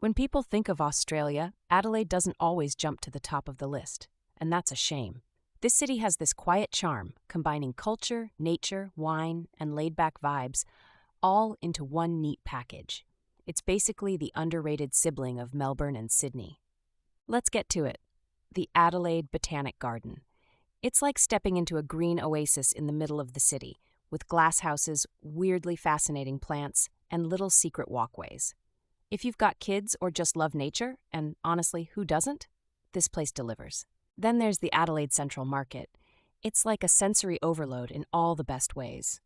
When people think of Australia, Adelaide doesn't always jump to the top of the list, and that's a shame. This city has this quiet charm, combining culture, nature, wine, and laid-back vibes, all into one neat package. It's basically the underrated sibling of Melbourne and Sydney. Let's get to it. The Adelaide Botanic Garden. It's like stepping into a green oasis in the middle of the city, with glass houses, weirdly fascinating plants, and little secret walkways. If you've got kids or just love nature, and honestly, who doesn't? This place delivers. Then there's the Adelaide Central Market. It's like a sensory overload in all the best ways.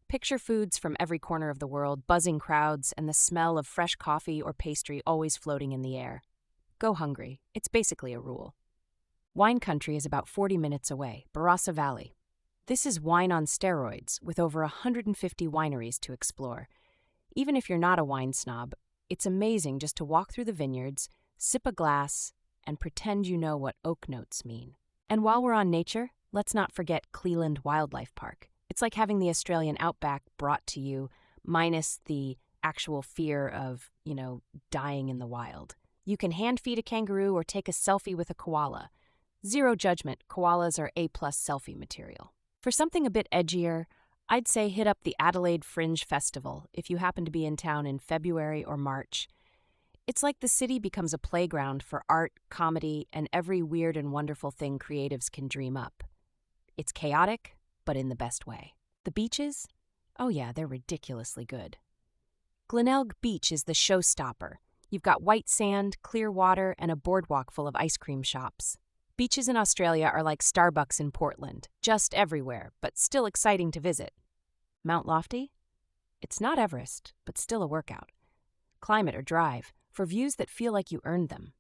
Picture foods from every corner of the world, buzzing crowds, and the smell of fresh coffee or pastry always floating in the air. Go hungry. It's basically a rule. Wine country is about 40 minutes away, Barossa Valley. This is wine on steroids, with over 150 wineries to explore. Even if you're not a wine snob, it's amazing just to walk through the vineyards, sip a glass, and pretend you know what oak notes mean. And while we're on nature, let's not forget Cleland Wildlife Park. It's like having the Australian outback brought to you, minus the actual fear of, dying in the wild. You can hand feed a kangaroo or take a selfie with a koala. Zero judgment, koalas are A-plus selfie material. For something a bit edgier, I'd say hit up the Adelaide Fringe Festival if you happen to be in town in February or March. It's like the city becomes a playground for art, comedy, and every weird and wonderful thing creatives can dream up. It's chaotic, but in the best way. The beaches? Oh yeah, they're ridiculously good. Glenelg Beach is the showstopper. You've got white sand, clear water, and a boardwalk full of ice cream shops. Beaches in Australia are like Starbucks in Portland, just everywhere, but still exciting to visit. Mount Lofty? It's not Everest, but still a workout. Climb it or drive, for views that feel like you earned them.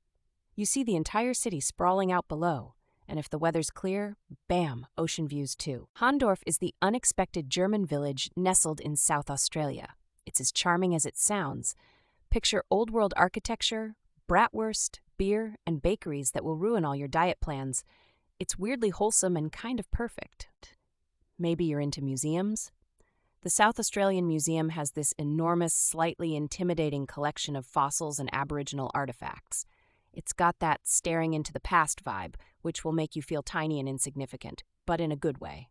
You see the entire city sprawling out below, and if the weather's clear, bam, ocean views too. Hahndorf is the unexpected German village nestled in South Australia. It's as charming as it sounds. Picture old-world architecture, bratwurst, beer, and bakeries that will ruin all your diet plans. It's weirdly wholesome and kind of perfect. Maybe you're into museums? The South Australian Museum has this enormous, slightly intimidating collection of fossils and Aboriginal artifacts. It's got that staring into the past vibe, which will make you feel tiny and insignificant, but in a good way.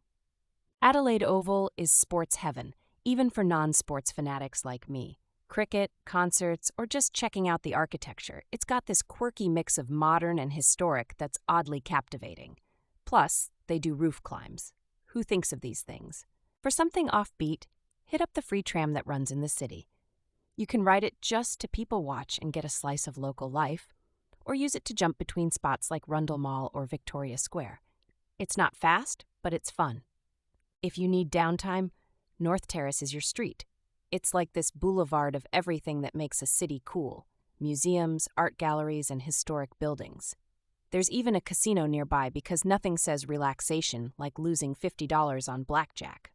Adelaide Oval is sports heaven, even for non-sports fanatics like me. Cricket, concerts, or just checking out the architecture, it's got this quirky mix of modern and historic that's oddly captivating. Plus, they do roof climbs. Who thinks of these things? For something offbeat, hit up the free tram that runs in the city. You can ride it just to people watch and get a slice of local life, or use it to jump between spots like Rundle Mall or Victoria Square. It's not fast, but it's fun. If you need downtime, North Terrace is your street. It's like this boulevard of everything that makes a city cool: museums, art galleries, and historic buildings. There's even a casino nearby because nothing says relaxation like losing $50 on blackjack.